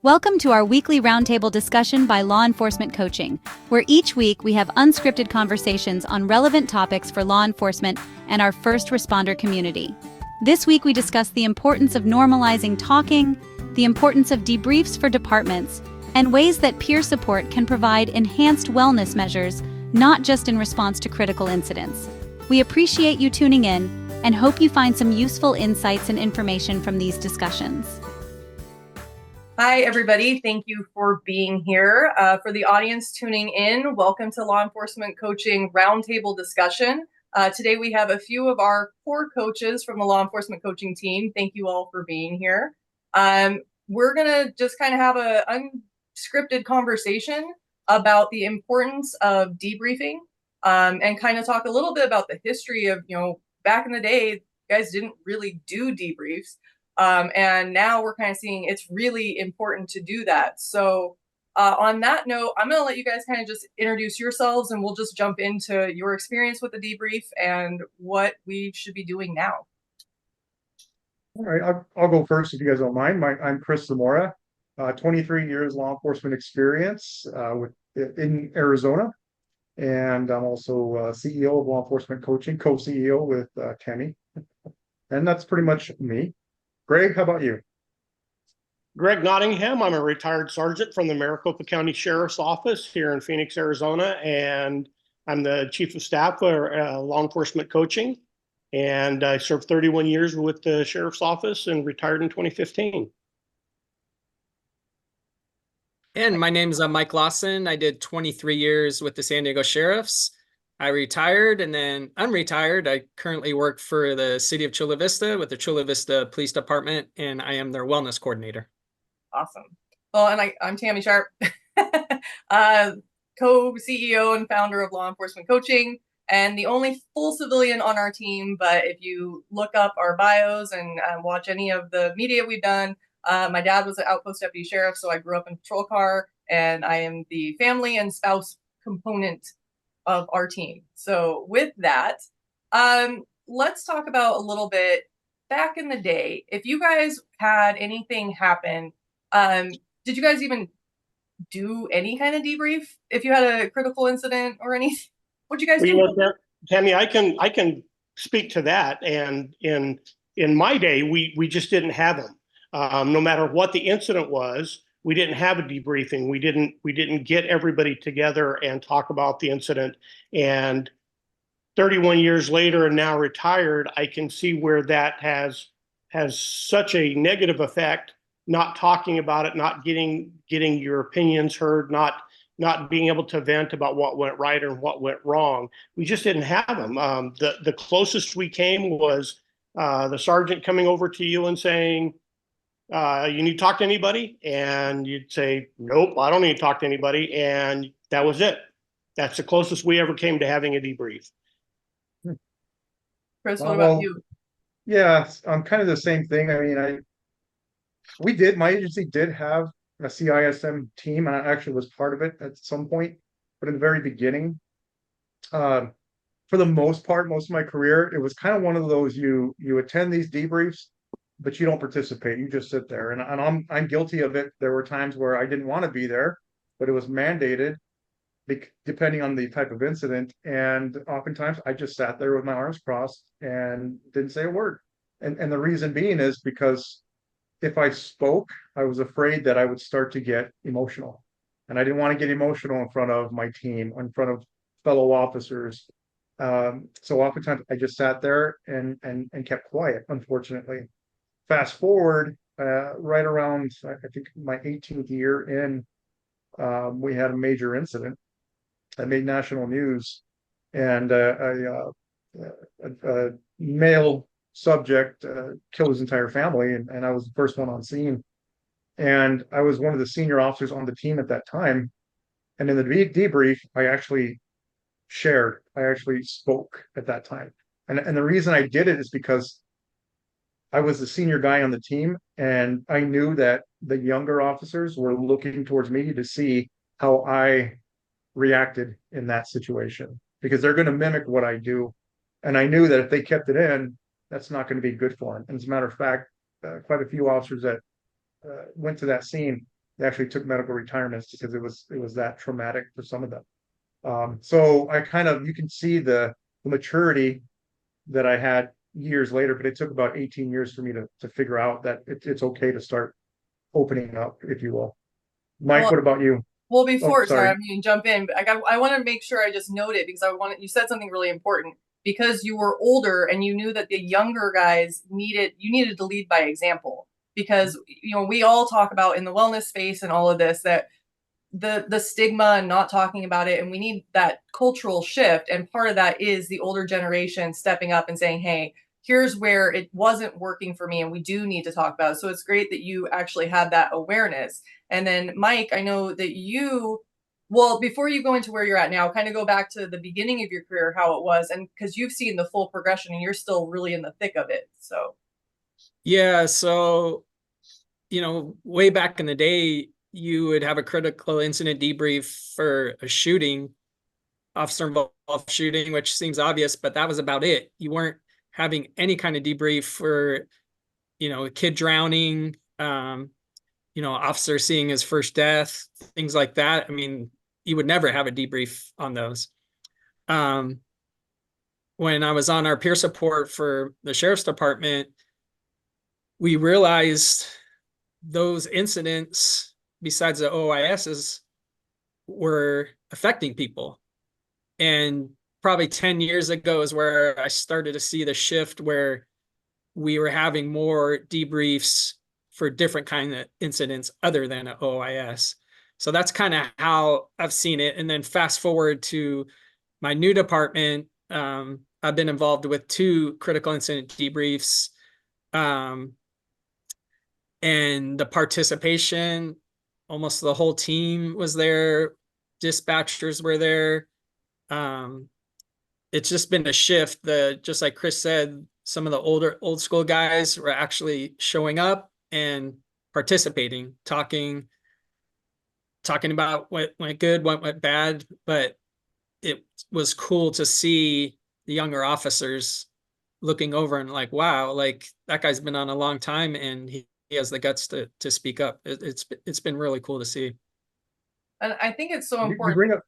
Welcome to our weekly roundtable discussion by Law Enforcement Coaching, where each week we have unscripted conversations on relevant topics for law enforcement and our first responder community. This week we discuss the importance of normalizing talking, the importance of debriefs for departments, and ways that peer support can provide enhanced wellness measures, not just in response to critical incidents. We appreciate you tuning in and hope you find some useful insights and information from these discussions. Hi, everybody. Thank you for being here. For the audience tuning in, welcome to Law Enforcement Coaching Roundtable Discussion. Today we have a few of our core coaches from the Law Enforcement Coaching team. Thank you all for being here. We're going to just kind of have an unscripted conversation about the importance of debriefing and kind of talk a little bit about the history of, back in the day, you guys didn't really do debriefs. And now we're kind of seeing it's really important to do that. So on that note, I'm going to let you guys kind of just introduce yourselves and we'll just jump into your experience with the debrief and what we should be doing now. All right, I'll go first if you guys don't mind. I'm Chris Zamora, 23 years law enforcement experience in Arizona. And I'm also CEO of Law Enforcement Coaching, co-CEO with Tami. And that's pretty much me. Greg, how about you? Greg Nottingham. I'm a retired sergeant from the Maricopa County Sheriff's Office here in Phoenix, Arizona, and I'm the Chief of Staff for Law Enforcement Coaching. And I served 31 years with the Sheriff's Office and retired in 2015. And my name is Mike Lawson. I did 23 years with the San Diego Sheriffs. I retired and then unretired. I currently work for the city of Chula Vista with the Chula Vista Police Department, and I am their wellness coordinator. Awesome. Well, and I'm Tami Sharp, co-CEO and founder of Law Enforcement Coaching, and the only full civilian on our team. But if you look up our bios and watch any of the media we've done, my dad was an outpost deputy sheriff, so I grew up in a patrol car, and I am the family and spouse component of our team. So with that, let's talk about a little bit back in the day. If you guys had anything happen, did you guys even do any kind of debrief? If you had a critical incident or anything, what'd you guys do? Tami, I can speak to that. And in my day, we just didn't have them. No matter what the incident was, we didn't have a debriefing. We didn't get everybody together and talk about the incident. And 31 years later and now retired, I can see where that has such a negative effect, not talking about it, not getting your opinions heard, not being able to vent about what went right or what went wrong. We just didn't have them. The closest we came was the sergeant coming over to you and saying, you need to talk to anybody? And you'd say, nope, I don't need to talk to anybody. And that was it. That's the closest we ever came to having a debrief. Chris, what about you? Yeah, I'm kind of the same thing. I mean, my agency did have a CISM team, and I actually was part of it at some point, but in the very beginning, for the most part, most of my career, it was kind of one of those, you attend these debriefs, but you don't participate. You just sit there, and I'm guilty of it. There were times where I didn't want to be there, but it was mandated, depending on the type of incident. And oftentimes, I just sat there with my arms crossed and didn't say a word. And the reason being is because if I spoke, I was afraid that I would start to get emotional, and I didn't want to get emotional in front of my team, in front of fellow officers. So oftentimes, I just sat there and kept quiet. Unfortunately. Fast forward, right around, I think my 18th year in, we had a major incident that made national news, and a male subject killed his entire family, and I was the first one on scene. And I was one of the senior officers on the team at that time. And in the debrief, I actually spoke at that time. And the reason I did it is because I was the senior guy on the team, and I knew that the younger officers were looking towards me to see how I reacted in that situation, because they're going to mimic what I do. And I knew that if they kept it in, that's not going to be good for them. And as a matter of fact, quite a few officers that went to that scene, They actually took medical retirements because it was that traumatic for some of them. So I kind of, you can see the maturity that I had years later, but it took about 18 years for me to figure out that it's okay to start opening up, if you will. Mike, Well, what about you? Well, before, sorry, sorry. I'm going to jump in, but I want to make sure I just note it because you said something really important because you were older and you knew that the younger guys you needed to lead by example because, we all talk about in the wellness space and all of this, that the stigma and not talking about it. And we need that cultural shift. And part of that is the older generation stepping up and saying, hey, here's where it wasn't working for me and we do need to talk about it. So it's great that you actually had that awareness. And then Mike, I know that well, before you go into where you're at now, kind of go back to the beginning of your career, how it was, and because you've seen the full progression and you're still really in the thick of it. So Yeah, so way back in the day, you would have a critical incident debrief for a shooting, officer involved shooting, which seems obvious, but that was about it. You weren't having any kind of debrief for, a kid drowning, officer seeing his first death, things like that. I mean, you would never have a debrief on those. When I was on our peer support for the sheriff's department, we realized those incidents, besides the OISs, were affecting people. And probably 10 years ago is where I started to see the shift where we were having more debriefs for different kind of incidents other than an OIS. So that's kind of how I've seen it. And then fast forward to my new department, I've been involved with 2 critical incident debriefs. And the participation, almost the whole team was there. Dispatchers were there. It's just been a shift. Just like Chris said, some of the old school guys were actually showing up and participating, talking about what went good, what went bad. But it was cool to see the younger officers looking over and like, wow, like that guy's been on a long time and he has the guts to speak up. It's been really cool to see. and I think it's so You important. bring up.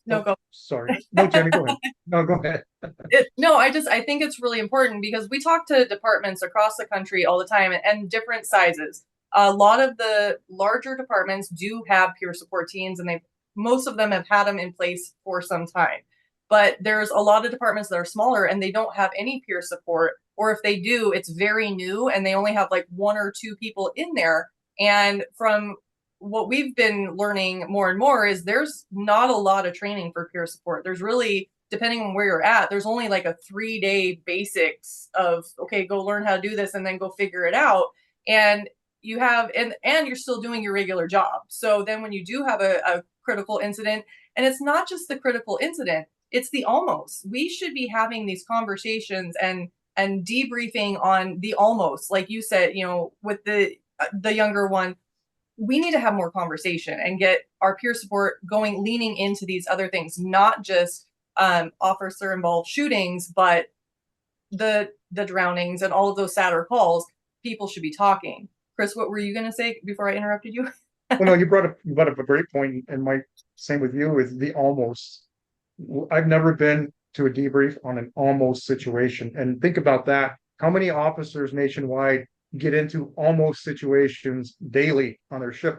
No, go. Sorry. No, Jenny, go ahead. No, go ahead. I think it's really important because we talk to departments across the country all the time and different sizes. A lot of the larger departments do have peer support teams and most of them have had them in place for some time. But there's a lot of departments that are smaller and they don't have any peer support, or if they do, it's very new and they only have like 1 or 2 people in there. And from what we've been learning more and more is there's not a lot of training for peer support. There's really, depending on where you're at, there's only like a 3-day basics of, okay, go learn how to do this and then go figure it out. And you have, and you're still doing your regular job. So then when you do have a critical incident, and it's not just the critical incident, it's the almost. We should be having these conversations and debriefing on the almost, like you said, with the younger one. We need to have more conversation and get our peer support going, leaning into these other things, not just officer involved shootings, but the drownings and all of those sadder calls. People should be talking. Chris, what were you going to say before I interrupted you? Well, no, you brought up a great point, and Mike, same with you, is the almost. I've never been to a debrief on an almost situation. And think about that. How many officers nationwide get into almost situations daily on their shift?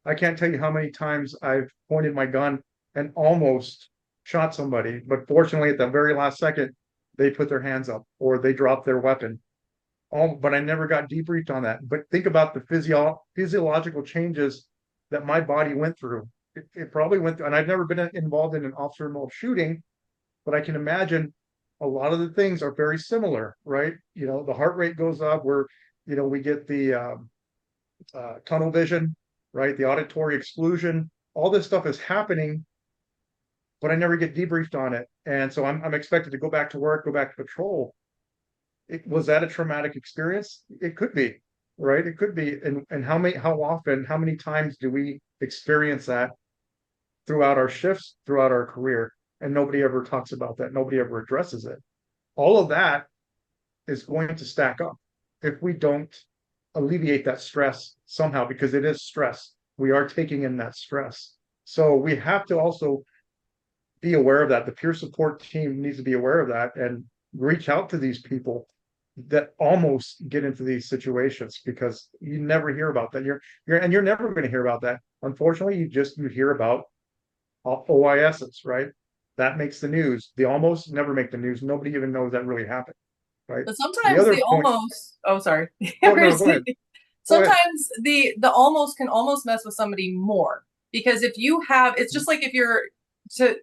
I can't tell you how many times I've pointed my gun and almost shot somebody, but fortunately at the very last second, they put their hands up or they dropped their weapon. But I never got debriefed on that. But think about the physiological changes that my body went through. It probably went through, and I've never been involved in an officer involved shooting, but I can imagine a lot of the things are very similar, right? The heart rate goes up where, we get the tunnel vision, right? The auditory exclusion, all this stuff is happening, but I never get debriefed on it. And so I'm expected to go back to work, go back to patrol. Was that a traumatic experience? It could be, right? It could be. And how many times do we experience that throughout our shifts, throughout our career? And nobody ever talks about that. Nobody ever addresses it. All of that is going to stack up if we don't alleviate that stress somehow, because it is stress. we are taking in that stress. So we have to also be aware of that. The peer support team needs to be aware of that and reach out to these people that almost get into these situations, because you never hear about that. You're never going to hear about that. Unfortunately, you hear about OISs, right? That makes the news. The almost never make the news. Nobody even knows that really happened, right? But sometimes the point, almost, oh, sorry. oh, no, go ahead. Sometimes the almost can almost mess with somebody more, because if you have, it's just like if you're, to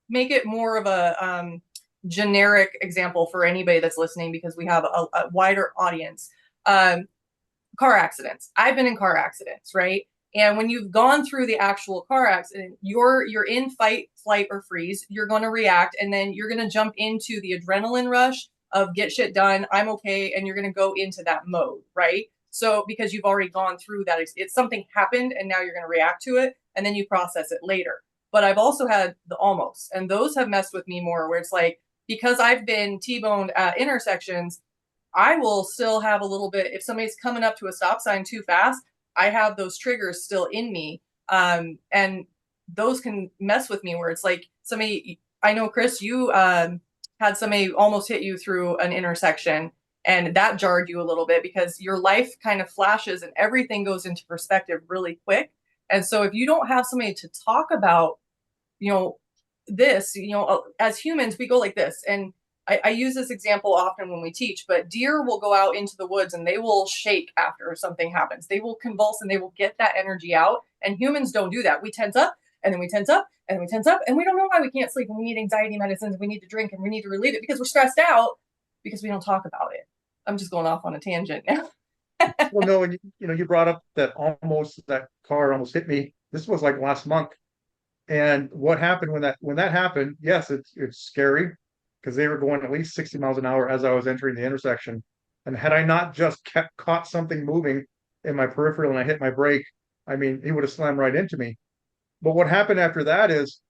make it more of a generic example for anybody that's listening, because we have a wider audience. Car accidents. I've been in car accidents, right? And when you've gone through the actual car accident, you're in fight, flight, or freeze. You're going to react, and then you're going to jump into the adrenaline rush of get shit done, I'm okay, and you're going to go into that mode, right? So because you've already gone through that, it's something happened, and now you're going to react to it, and then you process it later. But I've also had the almost, and those have messed with me more, where it's like, because I've been T-boned at intersections, I will still have a little bit, if somebody's coming up to a stop sign too fast, I have those triggers still in me. And those can mess with me, where it's like somebody, I know, Chris, you had somebody almost hit you through an intersection, and that jarred you a little bit, because your life kind of flashes and everything goes into perspective really quick. And so if you don't have somebody to talk about, this, as humans, we go like this. And I use this example often when we teach, but deer will go out into the woods and they will shake after something happens. They will convulse and they will get that energy out. And humans don't do that. We tense up, and then we tense up, and then we tense up, and we don't know why we can't sleep, and we need anxiety medicines, and we need to drink, and we need to relieve it because we're stressed out, because we don't talk about it. I'm just going off on a tangent now. Well, no, and you brought up that car almost hit me. This was like last month. And what happened when that happened? Yes, it's scary, because they were going at least 60 miles an hour as I was entering the intersection. And had I not just caught something moving in my peripheral and I hit my brake, I mean, he would have slammed right into me. But what happened after that is,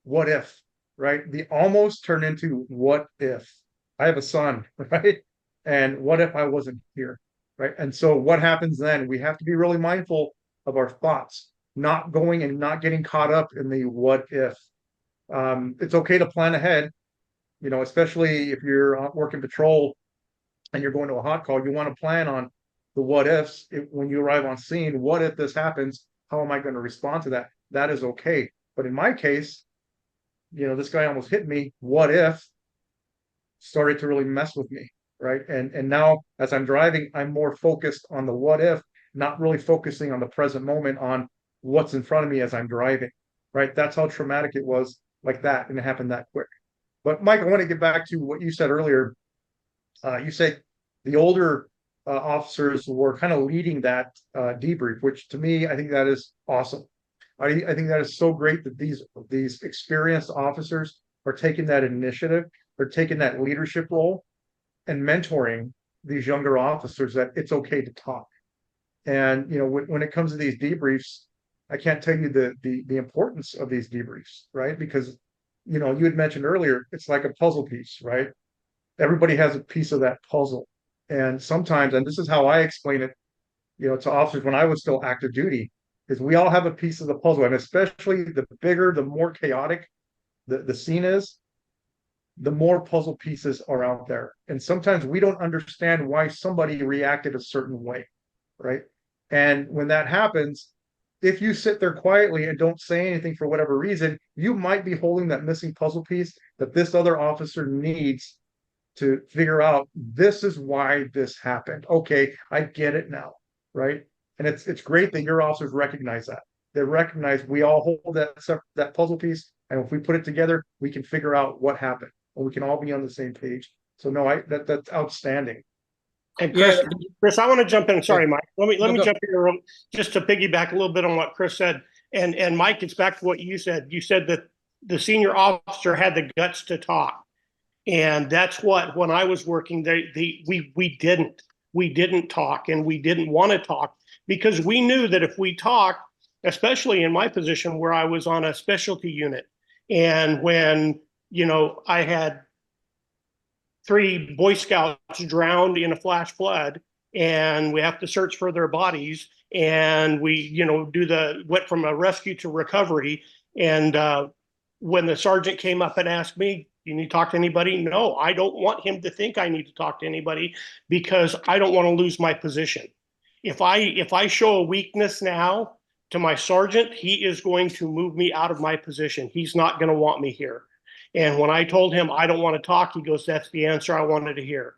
what if, right? The almost turned into what if. I have a son, right? And what if I wasn't here, right? And so what happens then? We have to be really mindful of our thoughts, not going and not getting caught up in the what if. It's okay to plan ahead, especially if you're working patrol and you're going to a hot call. You want to plan on the what ifs. When you arrive on scene, what if this happens? How am I going to respond to that? That is okay. But in my case, this guy almost hit me. What if started to really mess with me, right? And now as I'm driving, I'm more focused on the what if, not really focusing on the present moment, on what's in front of me as I'm driving, right? That's how traumatic it was, like that, and it happened that quick. But Mike, I want to get back to what you said earlier. You said the older officers were kind of leading that debrief, which to me, I think that is awesome. I think that is so great that these experienced officers are taking that initiative, they're taking that leadership role and mentoring these younger officers that it's okay to talk. And when it comes to these debriefs, I can't tell you the importance of these debriefs, right? Because you had mentioned earlier, it's like a puzzle piece, right? Everybody has a piece of that puzzle. And sometimes, and this is how I explain it, to officers when I was still active duty, is we all have a piece of the puzzle. And especially the bigger, the more chaotic the scene is, the more puzzle pieces are out there. And sometimes we don't understand why somebody reacted a certain way, right? And when that happens, if you sit there quietly and don't say anything for whatever reason, you might be holding that missing puzzle piece that this other officer needs to figure out, this is why this happened. Okay, I get it now, right? And it's great that your officers recognize that. They recognize we all hold that puzzle piece, and if we put it together, we can figure out what happened, and we can all be on the same page. So no, that's outstanding. And Chris, I want to jump in. Sorry, Mike. Let me jump in just to piggyback a little bit on what Chris said. And Mike, it's back to what you said. You said that the senior officer had the guts to talk, and that's what, when I was working, we didn't talk, and we didn't want to talk, because we knew that if we talked, especially in my position where I was on a specialty unit, and when I had 3 Boy Scouts drowned in a flash flood, and we have to search for their bodies. And we, went from a rescue to recovery. And when the sergeant came up and asked me, "You need to talk to anybody?" No, I don't want him to think I need to talk to anybody, because I don't want to lose my position. If I show a weakness now to my sergeant, he is going to move me out of my position. He's not going to want me here. And when I told him I don't want to talk, he goes, "That's the answer I wanted to hear."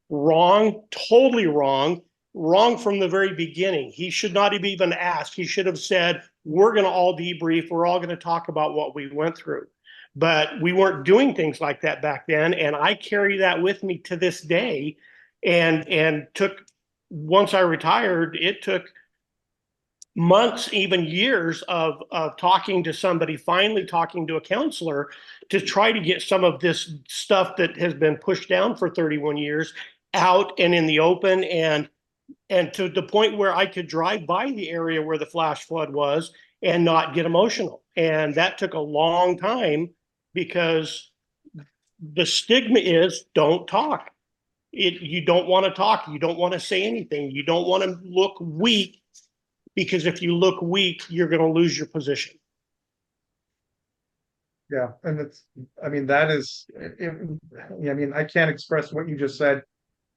Wrong, totally wrong. Wrong from the very beginning. He should not have even asked. He should have said, "We're going to all debrief. We're all going to talk about what we went through." But we weren't doing things like that back then. And I carry that with me to this day. And once I retired, it took months, even years of talking to somebody, finally talking to a counselor, to try to get some of this stuff that has been pushed down for 31 years out and in the open, and to the point where I could drive by the area where the flash flood was and not get emotional. And that took a long time, because the stigma is don't talk. You don't want to talk. You don't want to say anything. You don't want to look weak, because if you look weak, you're going to lose your position. Yeah, and I can't express what you just said.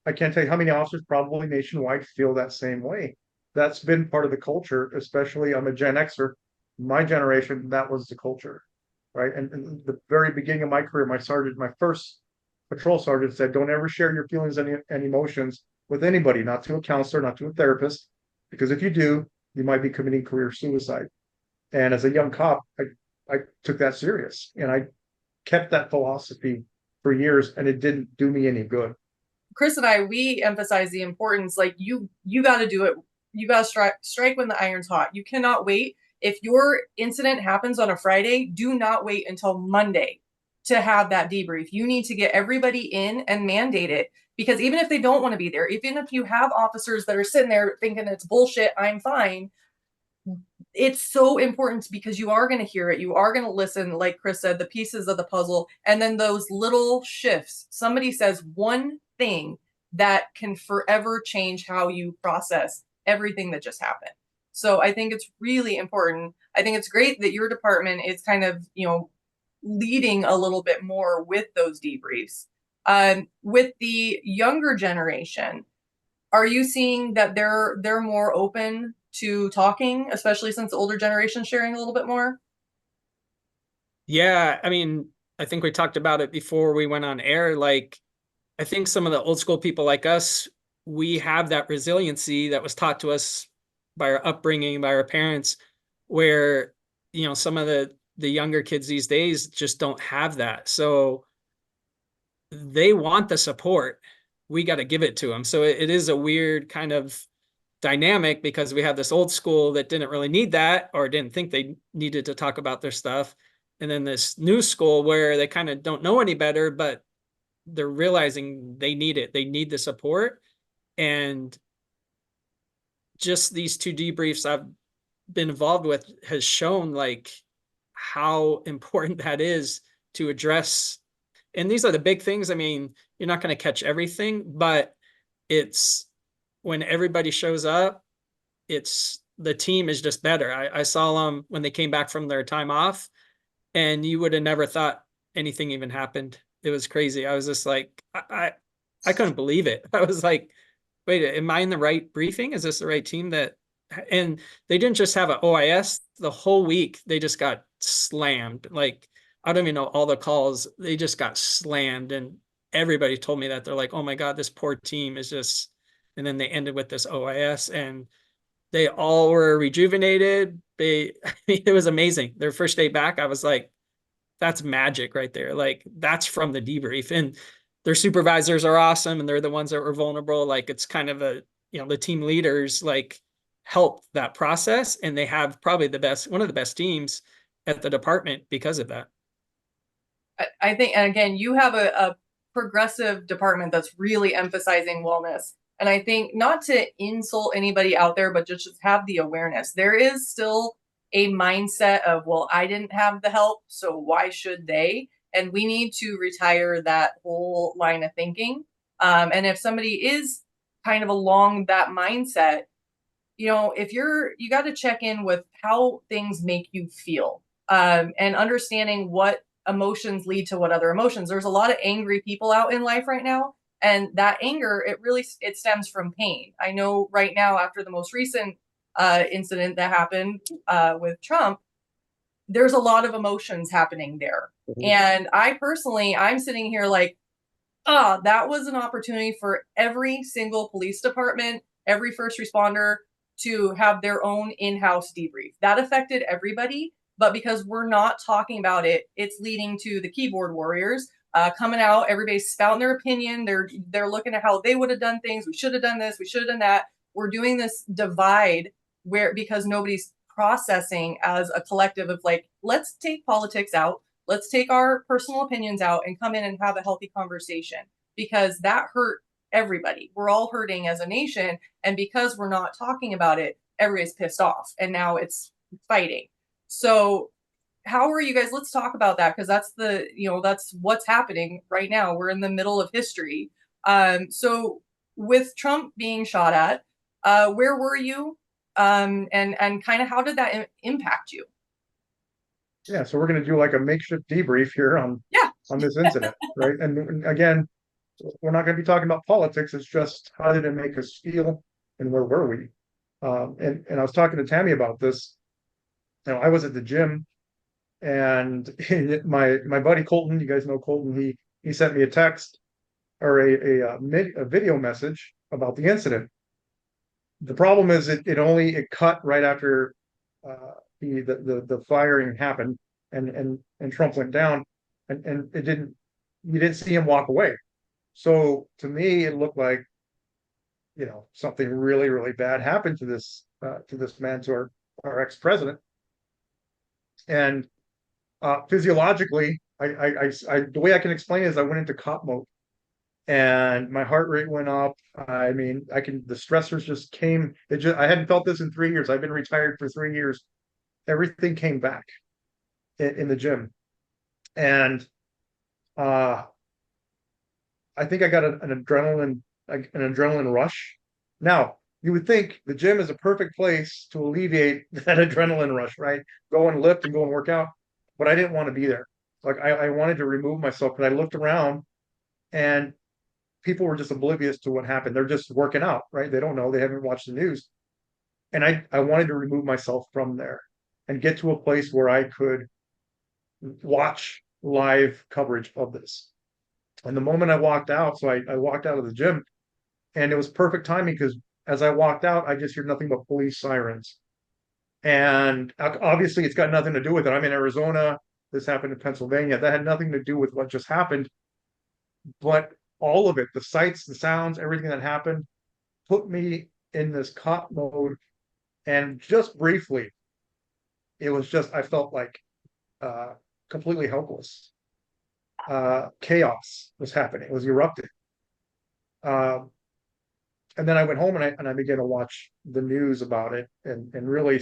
I can't tell you how many officers probably nationwide feel that same way. That's been part of the culture, especially I'm a Gen Xer. My generation, that was the culture, right? And the very beginning of my career, my first patrol sergeant said, "Don't ever share your feelings and emotions with anybody, not to a counselor, not to a therapist, because if you do, you might be committing career suicide." And as a young cop, I took that serious, and I kept that philosophy for years, and it didn't do me any good. Chris and I, we emphasize the importance, like you got to do it. You got to strike when the iron's hot. You cannot wait. If your incident happens on a Friday, do not wait until Monday to have that debrief. You need to get everybody in and mandate it, because even if they don't want to be there, even if you have officers that are sitting there thinking it's bullshit, I'm fine, it's so important, because you are going to hear it. You are going to listen, like Chris said, the pieces of the puzzle, and then those little shifts. Somebody says one thing that can forever change how you process everything that just happened. So I think it's really important. I think it's great that your department is kind of, leading a little bit more with those debriefs. With the younger generation, are you seeing that they're more open to talking, especially since the older generation sharing a little bit more? Yeah, I think we talked about it before we went on air. Like, I think some of the old school people like us, we have that resiliency that was taught to us by our upbringing, by our parents, where, some of the younger kids these days just don't have that. So they want the support. We got to give it to them. So it is a weird kind of dynamic, because we have this old school that didn't really need that, or didn't think they needed to talk about their stuff. And then this new school where they kind of don't know any better, but they're realizing they need it. They need the support. And just these 2 debriefs I've been involved with has shown like how important that is to address. And these are the big things. You're not going to catch everything, but it's when everybody shows up, the team is just better. I saw them when they came back from their time off, and you would have never thought anything even happened. It was crazy. I was just like, I couldn't believe it. I was like, wait, am I in the right briefing? Is this the right team and they didn't just have an OIS the whole week. They just got slammed. Like, I don't even know all the calls. They just got slammed. And everybody told me that. They're like, "Oh my God, this poor team is just," and then they ended with this OIS, and they all were rejuvenated. It was amazing. Their first day back, I was like, that's magic right there. Like, that's from the debrief. And their supervisors are awesome, and they're the ones that were vulnerable. Like, it's kind of the team leaders like help that process, and they have probably one of the best teams at the department because of that. I think, and again, you have a progressive department that's really emphasizing wellness. And I think, not to insult anybody out there, but just have the awareness. There is still a mindset of, well, I didn't have the help, so why should they? And we need to retire that whole line of thinking. And if somebody is kind of along that mindset, if you got to check in with how things make you feel, and understanding what emotions lead to what other emotions. There's a lot of angry people out in life right now. And that anger, it stems from pain. I know right now, after the most recent incident that happened with Trump, there's a lot of emotions happening there. Mm-hmm. And I'm sitting here like, that was an opportunity for every single police department, every first responder to have their own in-house debrief. That affected everybody, but because we're not talking about it, it's leading to the keyboard warriors coming out. Everybody's spouting their opinion. They're looking at how they would have done things. We should have done this. We should have done that. We're doing this divide because nobody's processing as a collective of like, let's take politics out. Let's take our personal opinions out and come in and have a healthy conversation, because that hurt everybody. We're all hurting as a nation. And because we're not talking about it, everybody's pissed off. And now it's fighting. So how are you guys? Let's talk about that, because that's what's happening right now. We're in the middle of history. So with Trump being shot at, where were you? And kind of how did that impact you? Yeah, so we're going to do like a makeshift debrief here on this incident, right? And again, we're not going to be talking about politics. It's just how did it make us feel, and where were we? And I was talking to Tami about this. I was at the gym, and my buddy Colton, you guys know Colton, he sent me a text or a video message about the incident. The problem is it cut right after the firing happened and Trump went down, and you didn't see him walk away. So to me, it looked like, something really, really bad happened to this man, to our ex-president. And physiologically, the way I can explain it is I went into cop mode, and my heart rate went up. I mean, the stressors just came. I hadn't felt this in 3 years. I've been retired for 3 years. Everything came back in the gym. And I think I got an adrenaline rush. Now, you would think the gym is a perfect place to alleviate that adrenaline rush, right? Go and lift and go and work out. But I didn't want to be there. Like I wanted to remove myself, but I looked around and people were just oblivious to what happened. They're just working out, right? They don't know. They haven't watched the news. And I wanted to remove myself from there and get to a place where I could watch live coverage of this. And the moment I walked out, so I walked out of the gym, and it was perfect timing, because as I walked out, I just hear nothing but police sirens. And obviously it's got nothing to do with it. I'm in Arizona. This happened in Pennsylvania. That had nothing to do with what just happened. But all of it, the sights, the sounds, everything that happened, put me in this cop mode. And just briefly, it was just, I felt like completely helpless. Chaos was happening. It was erupting. And then I went home and I began to watch the news about it. And really,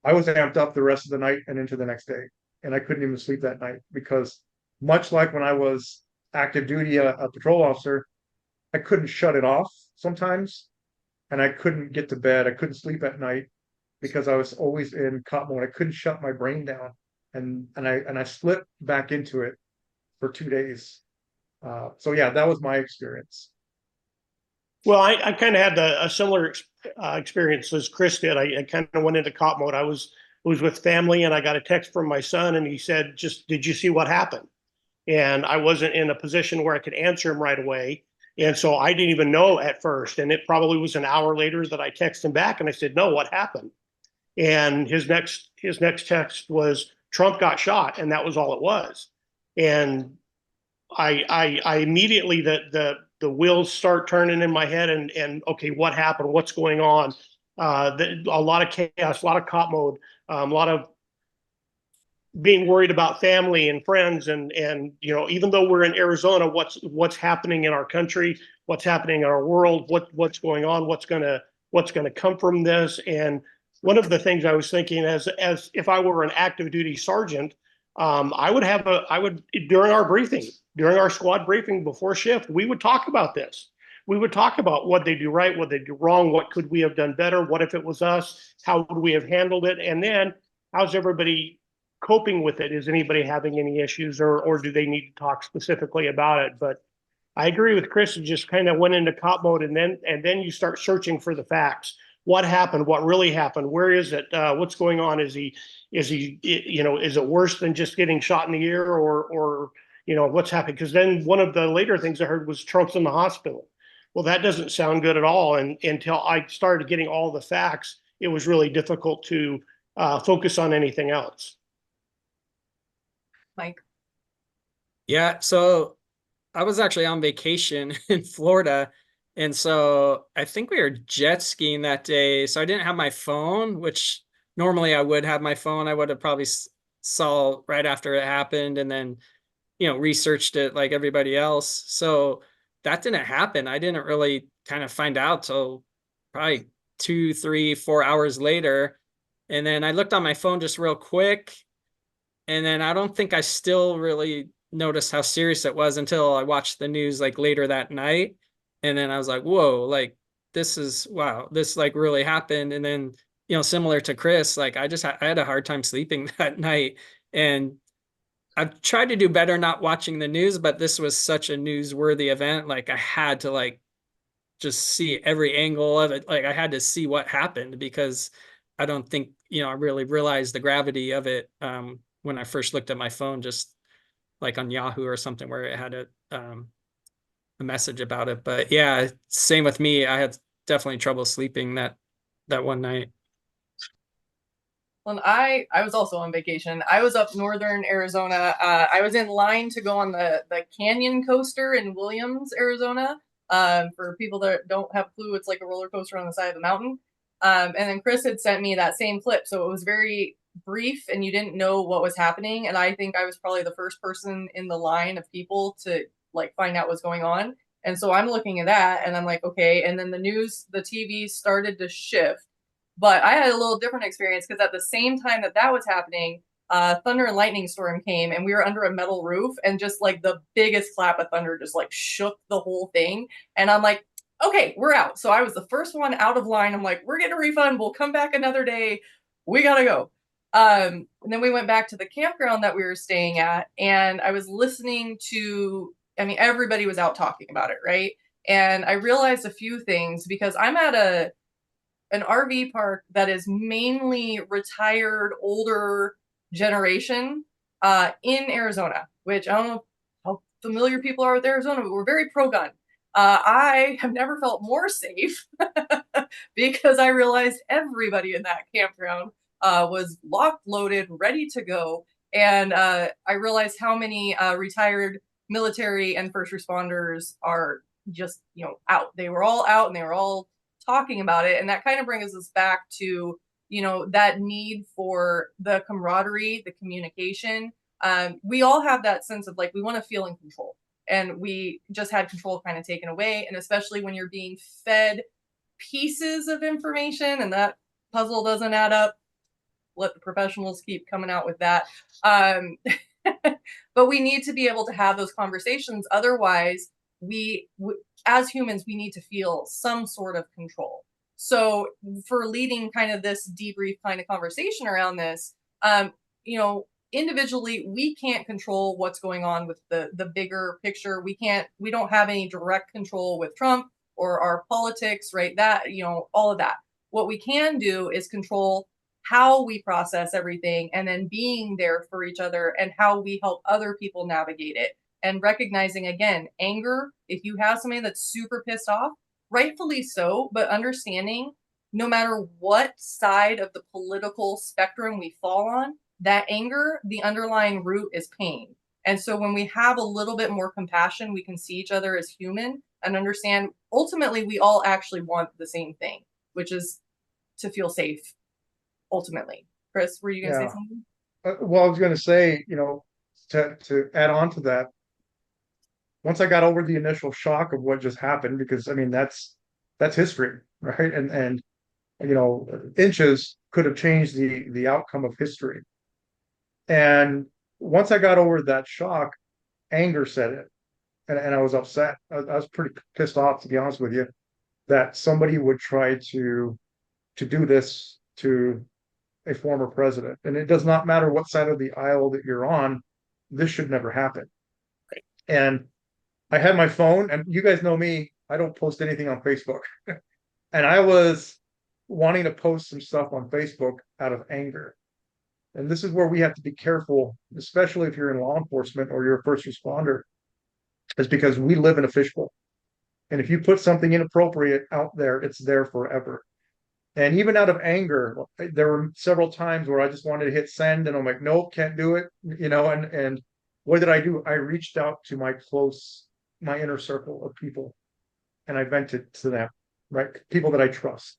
I was amped up the rest of the night and into the next day. And I couldn't even sleep that night, because much like when I was active duty, a patrol officer, I couldn't shut it off sometimes. And I couldn't get to bed. I couldn't sleep at night because I was always in cop mode. I couldn't shut my brain down. And I slipped back into it for 2 days. So yeah, that was my experience. Well, I kind of had a similar experience as Chris did. I kind of went into cop mode. I was with family, and I got a text from my son, and he said, "Did you see what happened?" And I wasn't in a position where I could answer him right away. And so I didn't even know at first. And it probably was an hour later that I texted him back, and I said, "No, what happened?" And his next text was, "Trump got shot," and that was all it was. And I immediately, the wheels start turning in my head, and okay, what happened? What's going on? A lot of chaos, a lot of cop mode, a lot of being worried about family and friends, and even though we're in Arizona, what's happening in our country, what's happening in our world, what's going on, what's gonna come from this. And one of the things I was thinking, as if I were an active duty sergeant, I would during our squad briefing before shift, we would talk about this. we would talk about what they do right, what they do wrong, what could we have done better, what if it was us, how would we have handled it, and then how's everybody coping with it? Is anybody having any issues, or do they need to talk specifically about it? But I agree with Chris. You just kind of went into cop mode, and then you start searching for the facts. What happened? What really happened? Where is it? What's going on? Is he, is it worse than just getting shot in the ear, or what's happening? Because then one of the later things I heard was Trump's in the hospital. Well, that doesn't sound good at all. And until I started getting all the facts, it was really difficult to focus on anything else. Mike. Yeah, so I was actually on vacation in Florida. And so I think we were jet skiing that day. So I didn't have my phone, which normally I would have my phone. I would have probably saw right after it happened and then, researched it like everybody else. So that didn't happen. I didn't really kind of find out till probably 2, 3, 4 hours later. And then I looked on my phone just real quick. And then I don't think I still really noticed how serious it was until I watched the news like later that night. And then I was like, whoa, like wow, this like really happened. And then, similar to Chris, like I had a hard time sleeping that night. And I've tried to do better not watching the news, but this was such a newsworthy event. Like I had to like just see every angle of it. Like I had to see what happened because I don't think, I really realized the gravity of it when I first looked at my phone, just like on Yahoo or something where it had a message about it. But yeah, same with me. I had definitely trouble sleeping that one night. Well, I was also on vacation. I was up northern Arizona. I was in line to go on the Canyon Coaster in Williams, Arizona. For people that don't have a clue, it's like a roller coaster on the side of the mountain. And then Chris had sent me that same clip, so it was very brief, and you didn't know what was happening. And I think I was probably the first person in the line of people to like find out what's going on. And so I'm looking at that, and I'm like, okay. And then the TV started to shift. But I had a little different experience because at the same time that was happening, thunder and lightning storm came, and we were under a metal roof, and just like the biggest clap of thunder just like shook the whole thing. And I'm like, okay, we're out. So I was the first one out of line. I'm like, we're getting a refund. We'll come back another day. We gotta go. And then we went back to the campground that we were staying at, and I was listening to, everybody was out talking about it, right? And I realized a few things because I'm at an RV park that is mainly retired, older generation in Arizona, which I don't know how familiar people are with Arizona, but we're very pro-gun. I have never felt more safe because I realized everybody in that campground was locked, loaded, ready to go. And I realized how many retired military and first responders are just, out. They were all out, and they were all talking about it. And that kind of brings us back to, that need for the camaraderie, the communication. We all have that sense of like, we want to feel in control, and we just had control kind of taken away. And especially when you're being fed pieces of information and that puzzle doesn't add up, let the professionals keep coming out with that. But we need to be able to have those conversations. Otherwise, we as humans, we need to feel some sort of control. So for leading kind of this debrief kind of conversation around this, individually, we can't control what's going on with the bigger picture. We don't have any direct control with Trump or our politics, right? That, all of that. What we can do is control how we process everything, and then being there for each other, and how we help other people navigate it. And recognizing, again, anger, if you have somebody that's super pissed off, rightfully so, but understanding no matter what side of the political spectrum we fall on, that anger, the underlying root is pain. And so when we have a little bit more compassion, we can see each other as human and understand ultimately we all actually want the same thing, which is to feel safe, ultimately. Chris, were you going to say something? Well, I was going to say, to add on to that, once I got over the initial shock of what just happened, because that's history, right? And inches could have changed the outcome of history. And once I got over that shock, anger set in. and I was upset. I was pretty pissed off, to be honest with you, that somebody would try to do this to a former president. And it does not matter what side of the aisle that you're on, this should never happen. And I had my phone, and you guys know me, I don't post anything on Facebook. And I was wanting to post some stuff on Facebook out of anger. And this is where we have to be careful, especially if you're in law enforcement or you're a first responder, is because we live in a fishbowl. And if you put something inappropriate out there, it's there forever. And even out of anger, there were several times where I just wanted to hit send, and I'm like, nope, can't do it. And what did I do? I reached out to my inner circle of people, and I vented to them, right? People that I trust.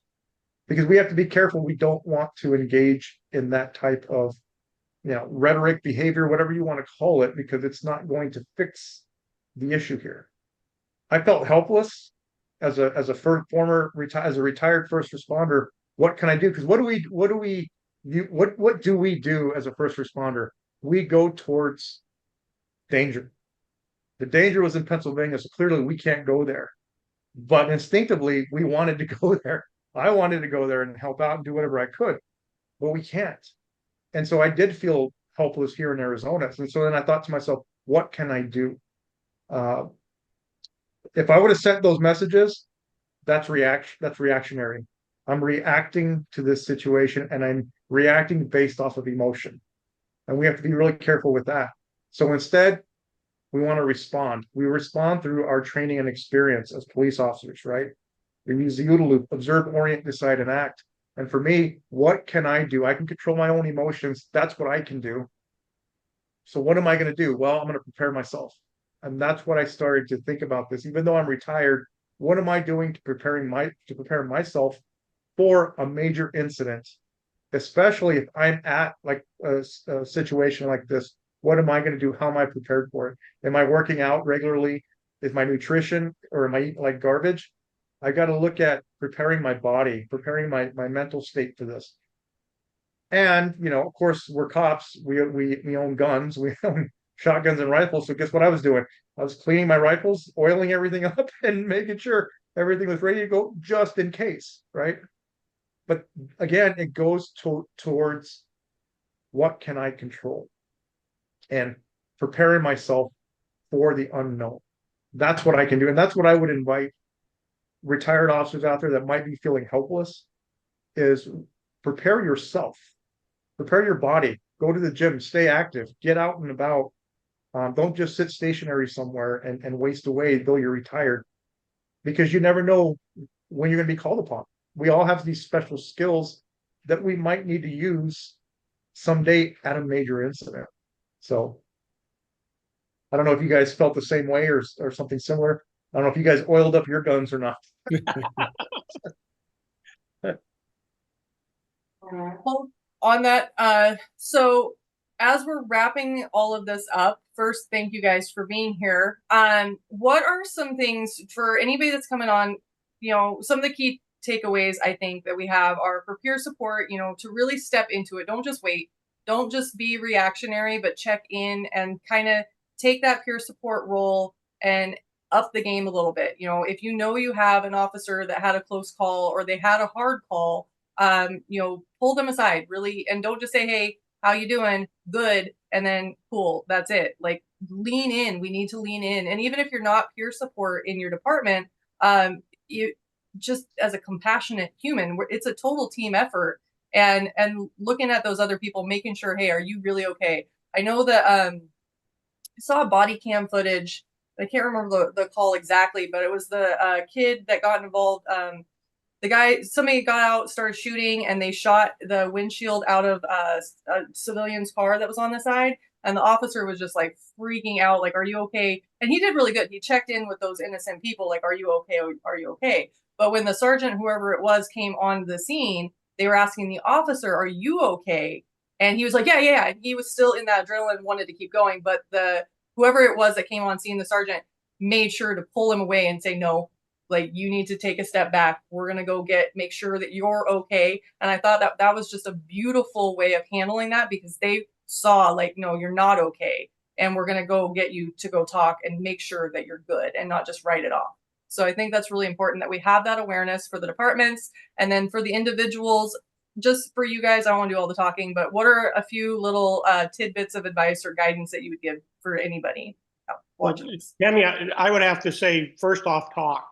Because we have to be careful. We don't want to engage in that type of, rhetoric, behavior, whatever you want to call it, because it's not going to fix the issue here. I felt helpless as a retired first responder. What can I do? Because what do we do as a first responder? We go towards danger. The danger was in Pennsylvania, so clearly we can't go there. But instinctively, we wanted to go there. I wanted to go there and help out and do whatever I could, but we can't. And so I did feel helpless here in Arizona. And so then I thought to myself, what can I do? If I would have sent those messages, that's reactionary. I'm reacting to this situation, and I'm reacting based off of emotion. And we have to be really careful with that. So instead, we want to respond. We respond through our training and experience as police officers, right? We use the OODA loop: observe, orient, decide, and act. And for me, what can I do? I can control my own emotions. That's what I can do. So what am I going to do? Well, I'm going to prepare myself. And that's what I started to think about this. Even though I'm retired, what am I doing to prepare myself for a major incident? Especially if I'm at like a situation like this, what am I going to do? How am I prepared for it? Am I working out regularly? Is my nutrition, or am I eating like garbage? I got to look at preparing my body, preparing my mental state for this. And, of course, we're cops. We own guns. We own shotguns and rifles. So guess what I was doing? I was cleaning my rifles, oiling everything up, and making sure everything was ready to go just in case, right? But again, it goes towards what can I control, and preparing myself for the unknown. That's what I can do. And that's what I would invite retired officers out there that might be feeling helpless, is prepare yourself, prepare your body, go to the gym, stay active, get out and about. Don't just sit stationary somewhere and waste away though you're retired, because you never know when you're going to be called upon. We all have these special skills that we might need to use someday at a major incident. So I don't know if you guys felt the same way or something similar. I don't know if you guys oiled up your guns or not. Well, on that, so as we're wrapping all of this up, first, thank you guys for being here. What are some things for anybody that's coming on, some of the key takeaways I think that we have are for peer support, to really step into it. Don't just wait. Don't just be reactionary, but check in and kind of take that peer support role and up the game a little bit. If you have an officer that had a close call or they had a hard call, pull them aside really, and don't just say, hey, how you doing? Good. And then cool, that's it. Like, lean in. We need to lean in. And even if you're not peer support in your department, you just as a compassionate human, it's a total team effort. And looking at those other people, making sure, hey, are you really okay? I know that I saw body cam footage. I can't remember the call exactly, but it was the kid that got involved. Somebody got out, started shooting, and they shot the windshield out of a civilian's car that was on the side. And the officer was just like freaking out, like, are you okay? And he did really good. He checked in with those innocent people, like, are you okay? Are you okay? But when the sergeant, whoever it was, came on the scene, they were asking the officer, are you okay? And he was like, yeah. He was still in that adrenaline, wanted to keep going. But whoever it was that came on scene, the sergeant made sure to pull him away and say, no, like, you need to take a step back. We're going to go make sure that you're okay. And I thought that was just a beautiful way of handling that, because they saw, like, no, you're not okay. and we're going to go get you to go talk and make sure that you're good and not just write it off. So I think that's really important that we have that awareness for the departments, and then for the individuals. Just for you guys, I don't want to do all the talking, but what are a few little tidbits of advice or guidance that you would give for anybody watching this? Tami, I would have to say, first off, talk.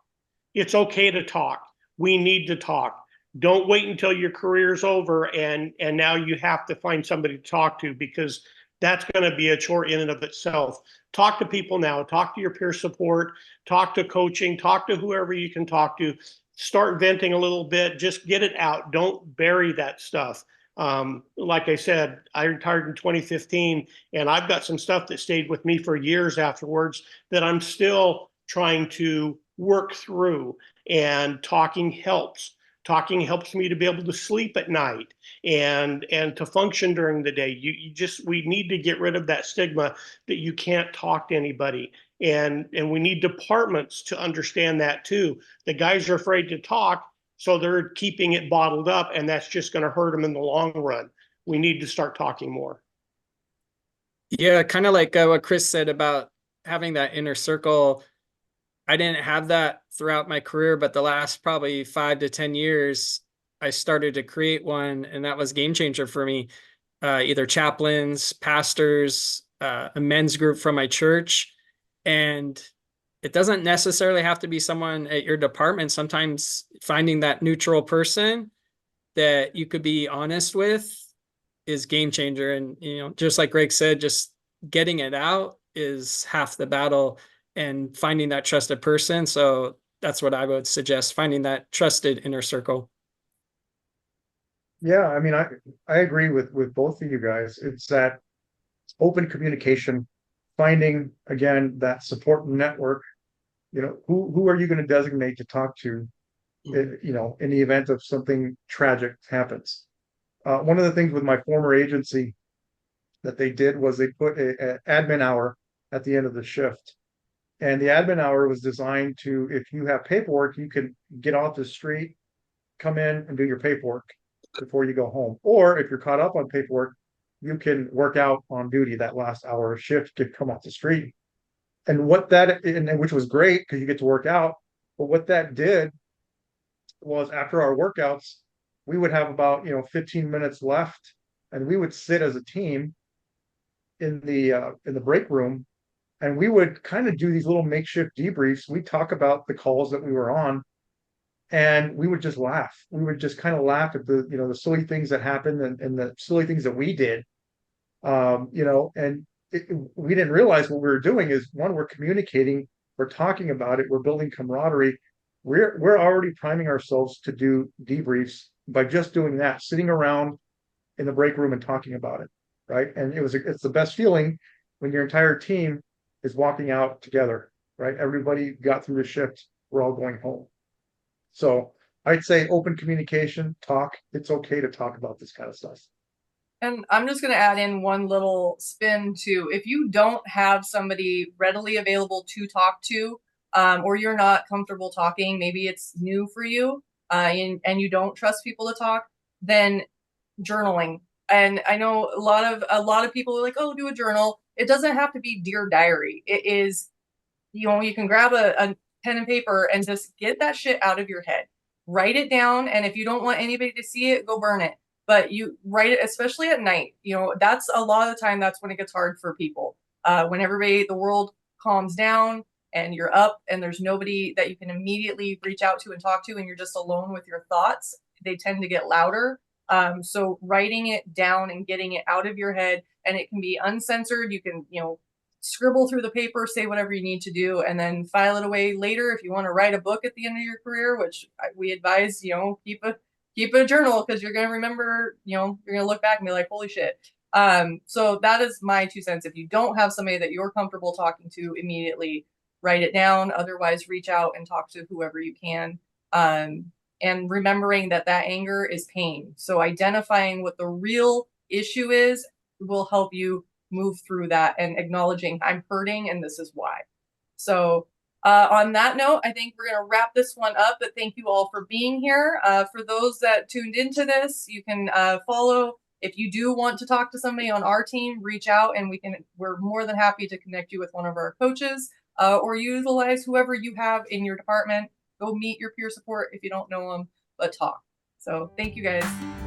It's okay to talk. We need to talk. Don't wait until your career's over and now you have to find somebody to talk to, because that's going to be a chore in and of itself. Talk to people now. Talk to your peer support. Talk to coaching. Talk to whoever you can talk to. Start venting a little bit. Just get it out. Don't bury that stuff. Like I said, I retired in 2015, and I've got some stuff that stayed with me for years afterwards that I'm still trying to work through, and talking helps. Talking helps me to be able to sleep at night and to function during the day. We need to get rid of that stigma that you can't talk to anybody. And we need departments to understand that too. The guys are afraid to talk, so they're keeping it bottled up, and that's just going to hurt them in the long run. We need to start talking more. Yeah, kind of like what Chris said about having that inner circle. I didn't have that throughout my career, but the last probably 5 to 10 years, I started to create one, and that was game changer for me. Either chaplains, pastors, a men's group from my church. And it doesn't necessarily have to be someone at your department. Sometimes finding that neutral person that you could be honest with is game changer. And, just like Greg said, just getting it out is half the battle, and finding that trusted person. So that's what I would suggest, finding that trusted inner circle. Yeah, I mean, I agree with both of you guys. It's that open communication, finding again that support network. Who are you going to designate to talk to, in the event of something tragic happens. One of the things with my former agency that they did was they put an admin hour at the end of the shift. And the admin hour was designed to, if you have paperwork, you can get off the street, come in and do your paperwork before you go home. Or if you're caught up on paperwork, you can work out on duty that last hour of shift, to come off the street. And which was great because you get to work out. But what that did was, after our workouts, we would have about 15 minutes left, and we would sit as a team in the break room, and we would kind of do these little makeshift debriefs. We'd talk about the calls that we were on, and we would just laugh. We would just kind of laugh at the silly things that happened, and the silly things that we did. And we didn't realize what we were doing is, one, we're communicating, we're talking about it, we're building camaraderie. We're already priming ourselves to do debriefs by just doing that, sitting around in the break room and talking about it, right? And it's the best feeling when your entire team is walking out together, right? Everybody got through the shift. We're all going home. So I'd say open communication, talk. It's okay to talk about this kind of stuff. And I'm just going to add in one little spin too. If you don't have somebody readily available to talk to, or you're not comfortable talking, maybe it's new for you, and you don't trust people to talk, then journaling. And I know a lot of people are like, oh, do a journal. It doesn't have to be Dear Diary. It is, you can grab a pen and paper and just get that shit out of your head. Write it down. And if you don't want anybody to see it, go burn it. But you write it, especially at night. That's a lot of the time, that's when it gets hard for people. When the world calms down and you're up and there's nobody that you can immediately reach out to and talk to, and you're just alone with your thoughts, they tend to get louder. So writing it down and getting it out of your head, and it can be uncensored. You can, scribble through the paper, say whatever you need to do, and then file it away later. If you want to write a book at the end of your career, which we advise, keep a journal, because you're going to remember, you're going to look back and be like, holy shit. So that is my 2 cents. If you don't have somebody that you're comfortable talking to immediately, write it down. Otherwise, reach out and talk to whoever you can. And remembering that anger is pain. So identifying what the real issue is will help you move through that, and acknowledging, I'm hurting and this is why. So on that note, I think we're going to wrap this one up, but thank you all for being here. For those that tuned into this, you can follow If you do want to talk to somebody on our team, reach out and we're more than happy to connect you with one of our coaches, or utilize whoever you have in your department. Go meet your peer support if you don't know them, but talk. So thank you guys.